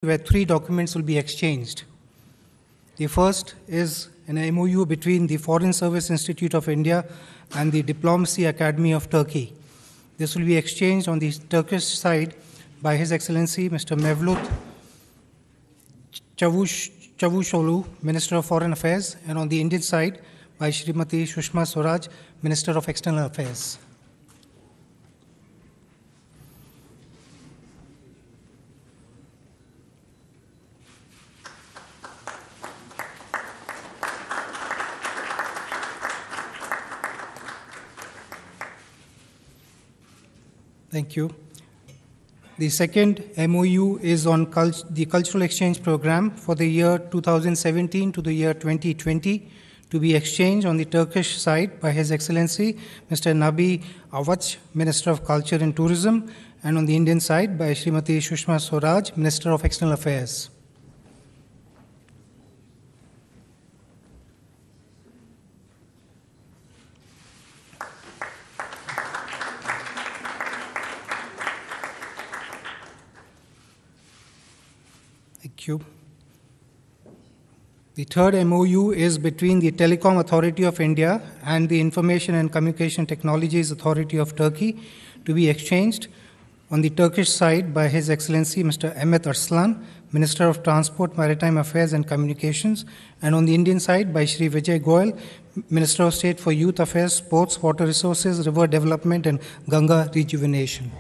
where three documents will be exchanged. The first is an MOU between the Foreign Service Institute of India and the Diplomacy Academy of Turkey. This will be exchanged on the Turkish side by His Excellency Mr. Mevlut Çavuşoğlu, Minister of Foreign Affairs, and on the Indian side by Srimati Sushma Swaraj, Minister of External Affairs. Thank you. The second MOU is on the Cultural Exchange Program for the year 2017 to the year 2020 to be exchanged on the Turkish side by His Excellency Mr. Nabi Avaç, Minister of Culture and Tourism, and on the Indian side by Srimati Sushma Swaraj, Minister of External Affairs. Thank you. The third MOU is between the Telecom Authority of India and the Information and Communication Technologies Authority of Turkey to be exchanged on the Turkish side by His Excellency Mr. Mehmet Arslan, Minister of Transport, Maritime Affairs and Communications, and on the Indian side by Shri Vijay Goyal, Minister of State for Youth Affairs, Sports, Water Resources, River Development and Ganga Rejuvenation.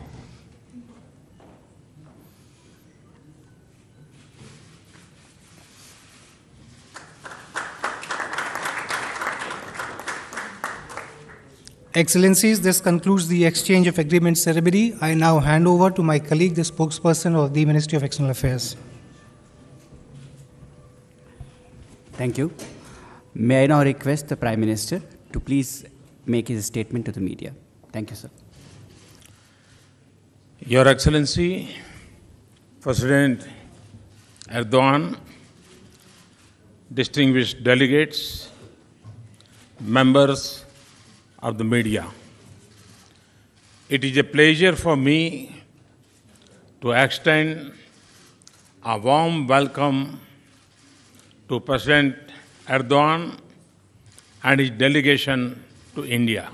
Excellencies, this concludes the exchange of agreement ceremony. I now hand over to my colleague, the spokesperson of the Ministry of External Affairs. Thank you. May I now request the Prime Minister to please make his statement to the media. Thank you, sir. Your Excellency, President Erdogan, distinguished delegates, members of the media. It is a pleasure for me to extend a warm welcome to President Erdogan and his delegation to India.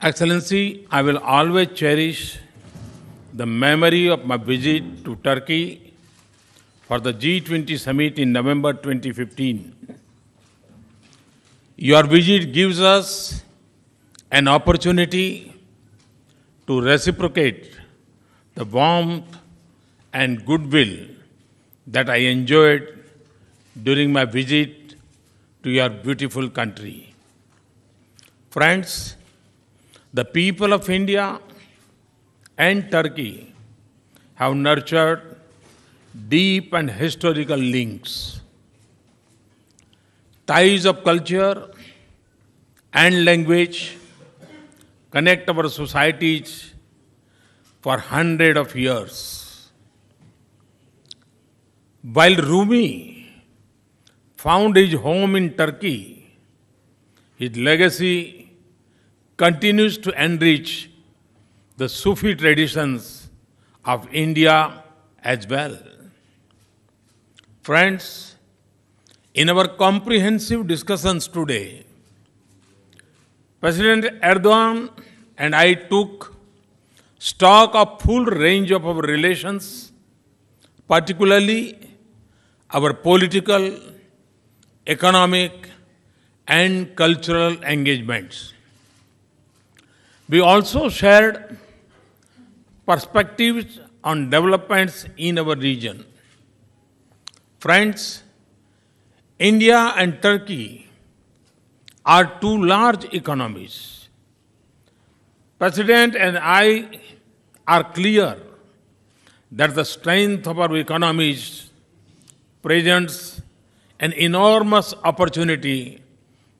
Excellency, I will always cherish the memory of my visit to Turkey for the G20 summit in November 2015. Your visit gives us an opportunity to reciprocate the warmth and goodwill that I enjoyed during my visit to your beautiful country. Friends, the people of India and Turkey have nurtured deep and historical links. Ties of culture and language connect our societies for hundreds of years. While Rumi found his home in Turkey, his legacy continues to enrich the Sufi traditions of India as well. Friends, in our comprehensive discussions today, President Erdogan and I took stock of full range of our relations, particularly our political, economic, and cultural engagements. We also shared perspectives on developments in our region. Friends, India and Turkey are two large economies. President and I are clear that the strength of our economies presents an enormous opportunity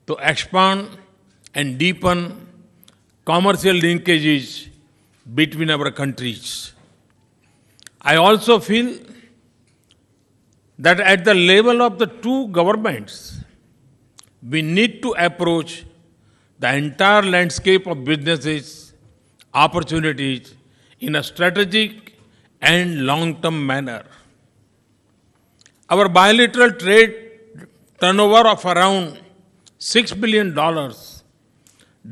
to expand and deepen commercial linkages between our countries. I also feel that at the level of the two governments, we need to approach the entire landscape of businesses, opportunities in a strategic and long-term manner. Our bilateral trade turnover of around $6 billion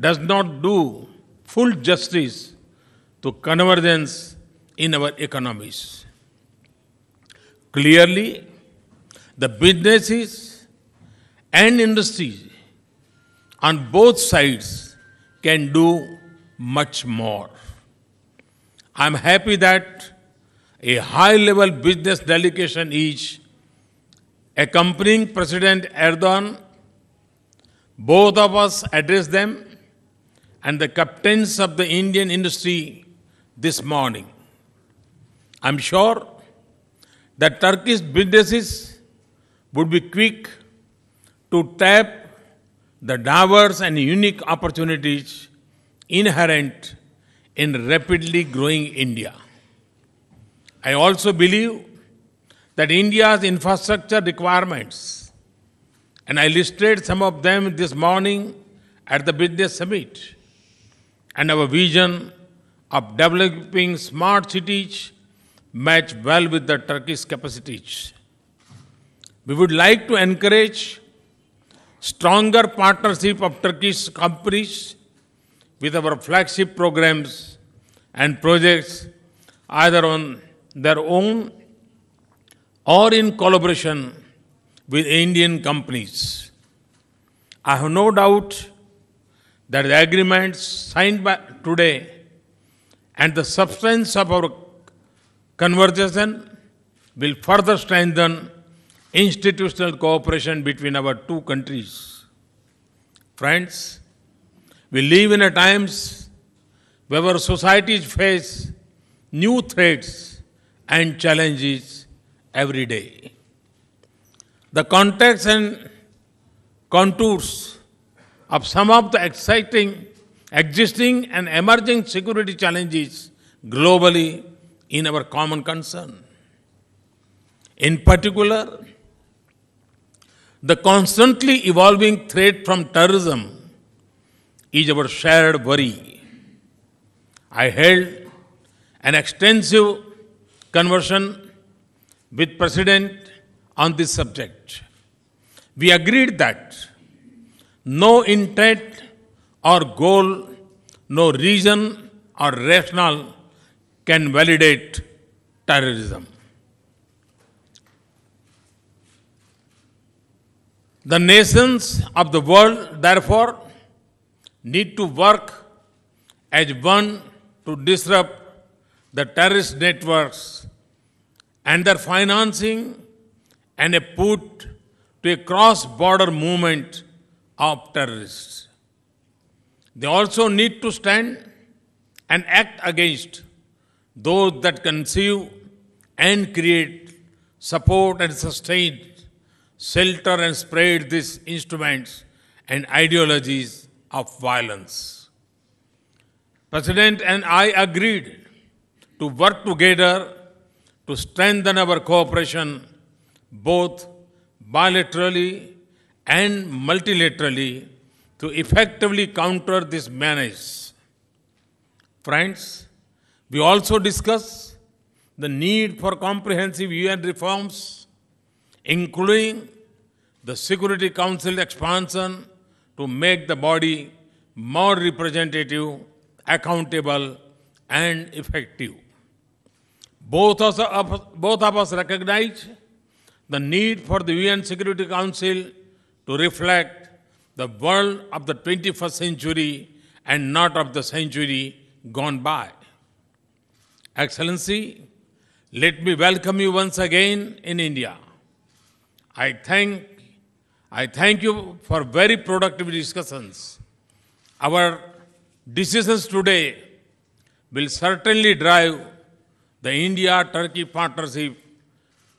does not do full justice to convergence in our economies. Clearly, the businesses and industries on both sides can do much more. I am happy that a high-level business delegation is accompanying President Erdogan. Both of us addressed them and the captains of the Indian industry this morning. I am sure that Turkish businesses would be quick to tap the diverse and unique opportunities inherent in rapidly growing India. I also believe that India's infrastructure requirements, and I listed some of them this morning at the Business Summit, and our vision of developing smart cities match well with the Turkish capacities. We would like to encourage stronger partnership of Turkish companies with our flagship programs and projects either on their own or in collaboration with Indian companies. I have no doubt that the agreements signed by today and the substance of our conversation will further strengthen institutional cooperation between our two countries. Friends, we live in a times where our societies face new threats and challenges every day. The context and contours of some of the exciting, existing and emerging security challenges globally in our common concern. In particular, the constantly evolving threat from terrorism is our shared worry. I held an extensive conversation with President on this subject. We agreed that no intent or goal, no reason or rationale can validate terrorism. The nations of the world, therefore, need to work as one to disrupt the terrorist networks and their financing and a put to a cross-border movement of terrorists. They also need to stand and act against those that conceive and create, support and sustain, shelter and spread these instruments and ideologies of violence. President and I agreed to work together to strengthen our cooperation both bilaterally and multilaterally to effectively counter this menace. Friends, we also discussed the need for comprehensive UN reforms, including the Security Council expansion to make the body more representative, accountable, and effective. Both of us recognize the need for the UN Security Council to reflect the world of the 21st century and not of the century gone by. Excellency, let me welcome you once again in India. I thank you for very productive discussions. Our decisions today will certainly drive the India-Turkey partnership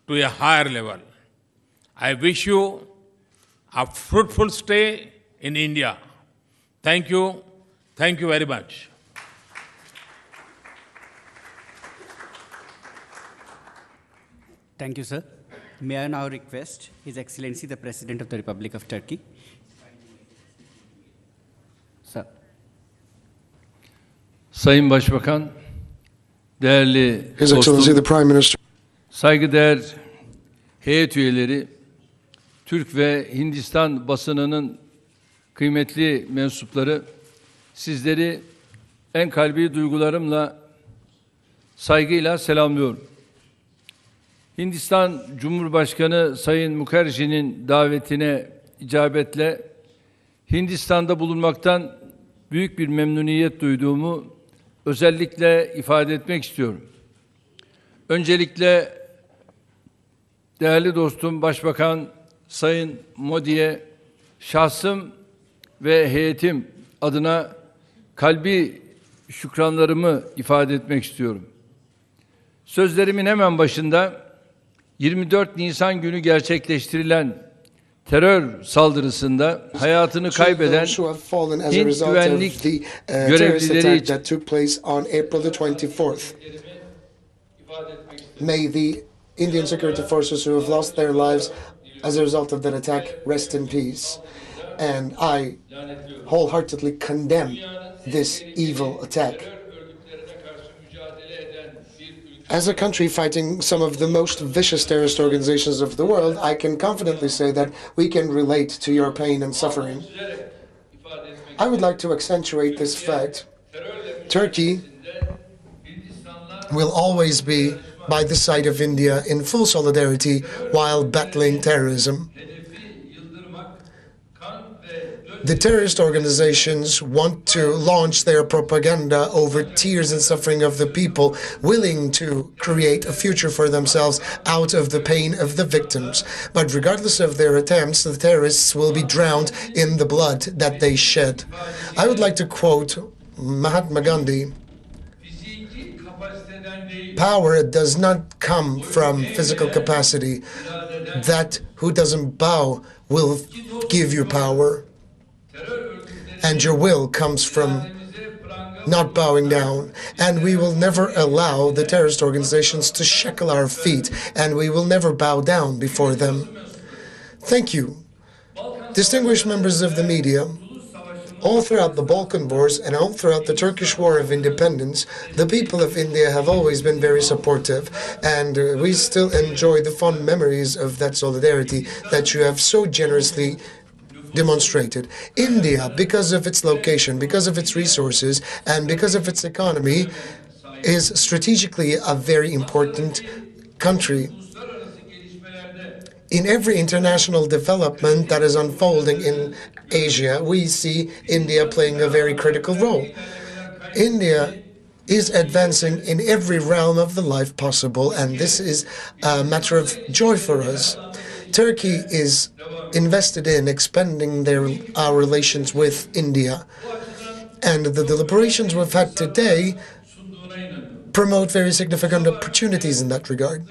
to a higher level. I wish you a fruitful stay in India. Thank you. Thank you very much. Thank you, sir. May I now request His Excellency the President of the Republic of Turkey. Sir. Sayın Başbakan, değerli His Excellency the dostum, Prime Minister, saygıdeğer heyet üyeleri, Türk ve Hindistan basınının kıymetli mensupları, sizleri en kalbi duygularımla, saygıyla selamlıyorum. Hindistan Cumhurbaşkanı Sayın Mukherjee'nin davetine icabetle Hindistan'da bulunmaktan büyük bir memnuniyet duyduğumu özellikle ifade etmek istiyorum. Öncelikle değerli dostum Başbakan Sayın Modi'ye şahsım ve heyetim adına kalbi şükranlarımı ifade etmek istiyorum. Sözlerimin hemen başında 24 Nisan günü gerçekleştirilen terör saldırısında hayatını kaybeden Hint güvenlik görevlileri için that took place on April the 24th. May the Indian security forces who have lost their lives as a result of that attack rest in peace. And I wholeheartedly condemn this evil attack. As a country fighting some of the most vicious terrorist organizations of the world, I can confidently say that we can relate to your pain and suffering. I would like to accentuate this fact. Turkey will always be by the side of India in full solidarity while battling terrorism. The terrorist organizations want to launch their propaganda over tears and suffering of the people, willing to create a future for themselves out of the pain of the victims. But regardless of their attempts, the terrorists will be drowned in the blood that they shed. I would like to quote Mahatma Gandhi. Power does not come from physical capacity. That who doesn't bow will give you power. And your will comes from not bowing down. And we will never allow the terrorist organizations to shackle our feet, and we will never bow down before them. Thank you. Distinguished members of the media, all throughout the Balkan Wars and all throughout the Turkish War of Independence, the people of India have always been very supportive, and we still enjoy the fond memories of that solidarity that you have so generously demonstrated. India, because of its location, because of its resources, and because of its economy, is strategically a very important country. In every international development that is unfolding in Asia, we see India playing a very critical role. India is advancing in every realm of the life possible, and this is a matter of joy for us. Turkey is invested in expanding our relations with India, and the deliberations we've had today promote very significant opportunities in that regard.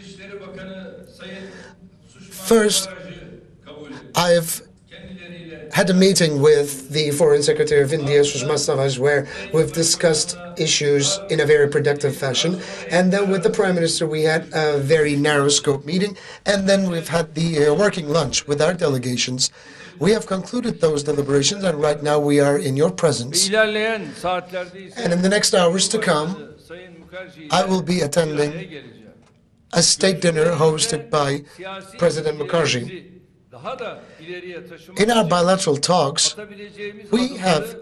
First, I've had a meeting with the Foreign Secretary of India, Sushma Swaraj, where we've discussed issues in a very productive fashion. And then with the Prime Minister, we had a very narrow scope meeting. And then we've had the working lunch with our delegations. We have concluded those deliberations, and right now we are in your presence. And in the next hours to come, I will be attending a state dinner hosted by President Mukherjee. In our bilateral talks, we have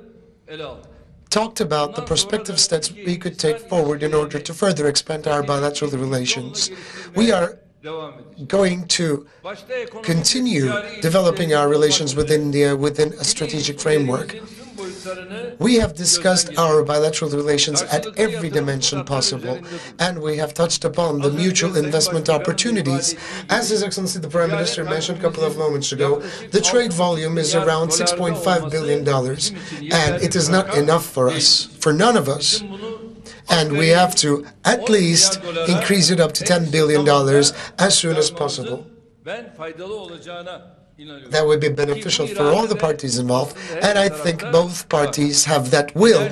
talked about the prospective steps we could take forward in order to further expand our bilateral relations. We are going to continue developing our relations with India within a strategic framework. We have discussed our bilateral relations at every dimension possible, and we have touched upon the mutual investment opportunities. As His Excellency the Prime Minister mentioned a couple of moments ago, the trade volume is around $6.5 billion, and it is not enough for us, for none of us. And we have to at least increase it up to $10 billion as soon as possible. That would be beneficial for all the parties involved, and I think both parties have that will.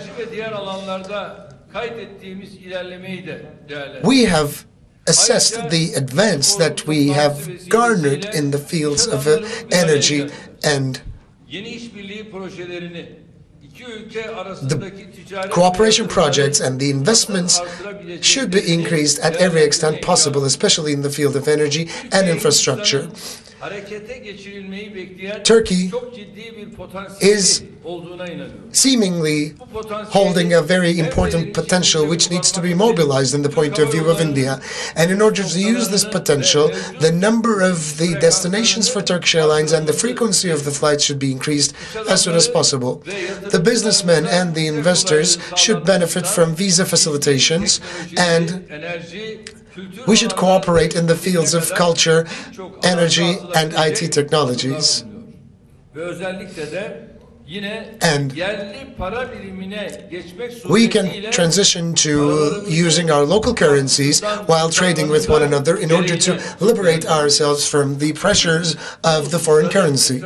We have assessed the advance that we have garnered in the fields of energy and the cooperation projects and the investments should be increased at every extent possible, especially in the field of energy and infrastructure. Turkey is seemingly holding a very important potential which needs to be mobilized in the point of view of India. And in order to use this potential, the number of the destinations for Turkish Airlines and the frequency of the flights should be increased as soon as possible. The businessmen and the investors should benefit from visa facilitations, and we should cooperate in the fields of culture, energy, and IT technologies. And we can transition to using our local currencies while trading with one another in order to liberate ourselves from the pressures of the foreign currency.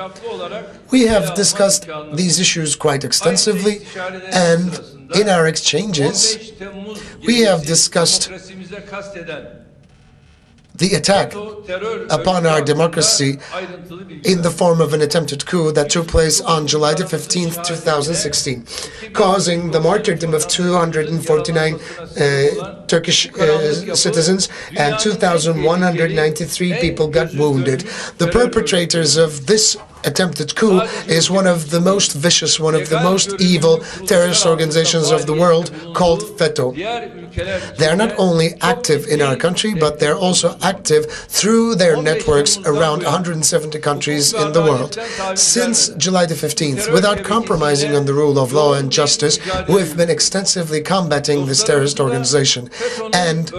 We have discussed these issues quite extensively, and in our exchanges, we have discussed the attack upon our democracy in the form of an attempted coup that took place on July the 15th, 2016, causing the martyrdom of 249 Turkish citizens, and 2,193 people got wounded. The perpetrators of this attempted coup is one of the most vicious, one of the most evil terrorist organizations of the world, called FETÖ. They are not only active in our country, but they're also active through their networks around 170 countries in the world. Since July the 15th, without compromising on the rule of law and justice, we've been extensively combating this terrorist organization. And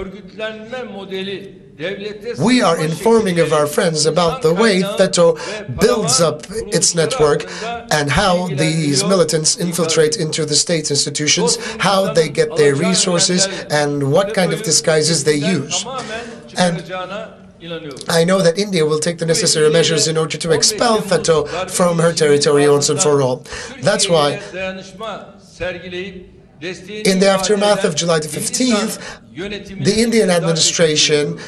we are informing of our friends about the way FETÖ builds up its network and how these militants infiltrate into the state institutions, how they get their resources, and what kind of disguises they use. And I know that India will take the necessary measures in order to expel FETÖ from her territory once and for all. That's why, in the aftermath of July the 15th, the Indian administration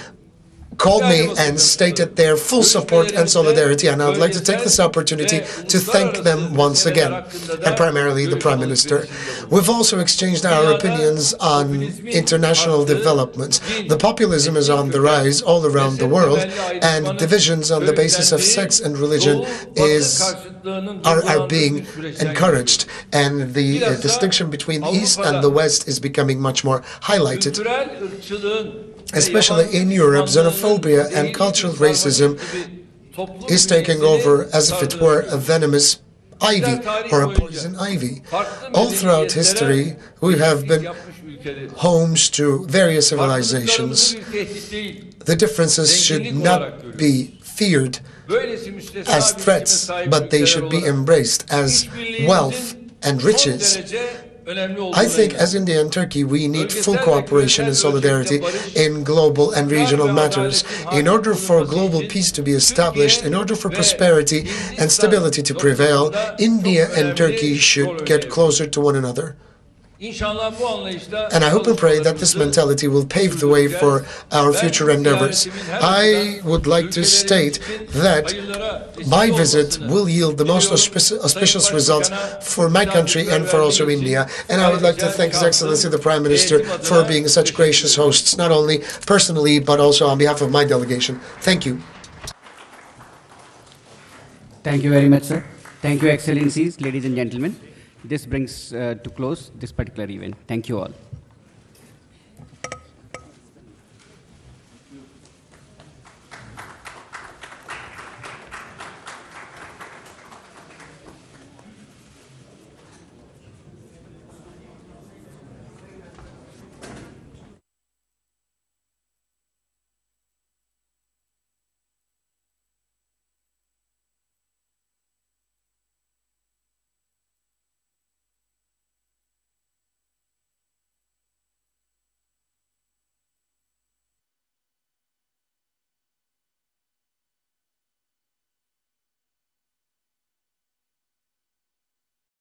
called me and stated their full support and solidarity, and I would like to take this opportunity to thank them once again, and primarily the Prime Minister. We've also exchanged our opinions on international developments. The populism is on the rise all around the world, and divisions on the basis of sex and religion are being encouraged, and the distinction between the East and the West is becoming much more highlighted. Especially in Europe, xenophobia and cultural racism is taking over as if it were a venomous ivy or a poison ivy. All throughout history, we have been homes to various civilizations. The differences should not be feared as threats, but they should be embraced as wealth and riches. I think as India and Turkey, we need full cooperation and solidarity in global and regional matters. In order for global peace to be established, in order for prosperity and stability to prevail, India and Turkey should get closer to one another. And I hope and pray that this mentality will pave the way for our future endeavors. I would like to state that my visit will yield the most auspicious results for my country and for also India. And I would like to thank His Excellency the Prime Minister for being such gracious hosts, not only personally, but also on behalf of my delegation. Thank you. Thank you very much, sir. Thank you, Excellencies, ladies and gentlemen. This brings to close this particular event. Thank you all.